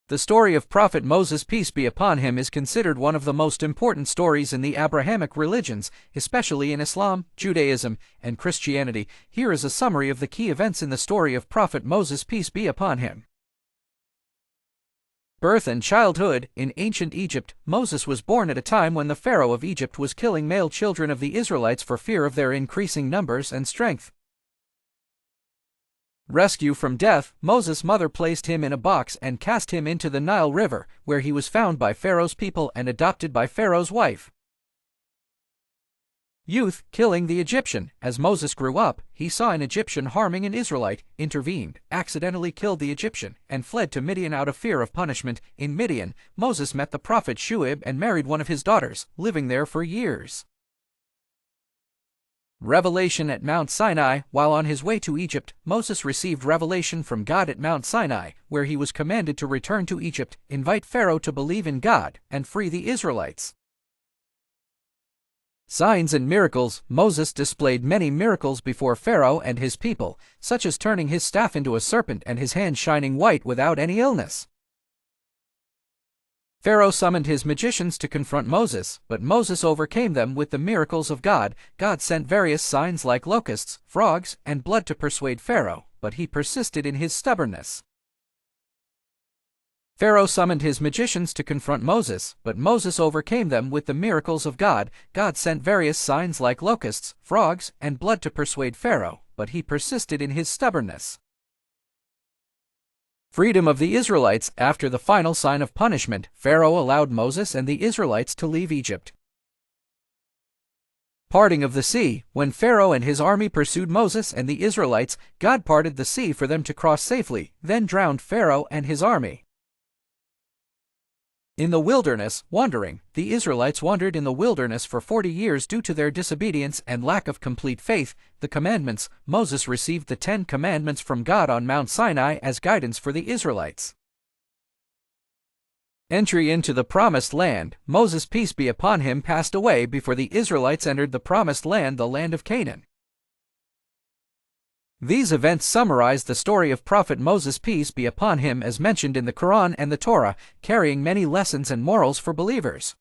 The story of Prophet Moses, peace be upon him, is considered one of the most important stories in the Abrahamic religions, especially in Islam, Judaism, and Christianity. Here is a summary of the key events in the story of Prophet Moses, peace be upon him. Birth and childhood. In ancient Egypt, Moses was born at a time when the Pharaoh of Egypt was killing male children of the Israelites for fear of their increasing numbers and strength. Rescue from death. Moses' mother placed him in a box and cast him into the Nile River, where he was found by Pharaoh's people and adopted by Pharaoh's wife. Youth. Killing the Egyptian. As Moses grew up, he saw an Egyptian harming an Israelite, intervened, accidentally killed the Egyptian, and fled to Midian out of fear of punishment. In Midian, Moses met the prophet Shuaib and married one of his daughters, living there for years. Revelation at Mount Sinai. While on his way to Egypt, Moses received revelation from God at Mount Sinai, where he was commanded to return to Egypt, invite Pharaoh to believe in God, and free the Israelites. Signs and miracles. Moses displayed many miracles before Pharaoh and his people, such as turning his staff into a serpent and his hand shining white without any illness. Pharaoh summoned his magicians to confront Moses, but Moses overcame them with the miracles of God. God sent various signs like locusts, frogs, and blood to persuade Pharaoh, but he persisted in his stubbornness. Pharaoh summoned his magicians to confront Moses, but Moses overcame them with the miracles of God. God sent various signs like locusts, frogs, and blood to persuade Pharaoh, but he persisted in his stubbornness. Freedom of the Israelites. After the final sign of punishment, Pharaoh allowed Moses and the Israelites to leave Egypt. Parting of the sea. When Pharaoh and his army pursued Moses and the Israelites, God parted the sea for them to cross safely, then drowned Pharaoh and his army. In the wilderness, wandering. The Israelites wandered in the wilderness for 40 years due to their disobedience and lack of complete faith. The commandments. Moses received the 10 commandments from God on Mount Sinai as guidance for the Israelites. Entry into the Promised Land. Moses, peace be upon him, passed away before the Israelites entered the Promised Land, the land of Canaan. These events summarize the story of Prophet Moses, peace be upon him, as mentioned in the Quran and the Torah, carrying many lessons and morals for believers.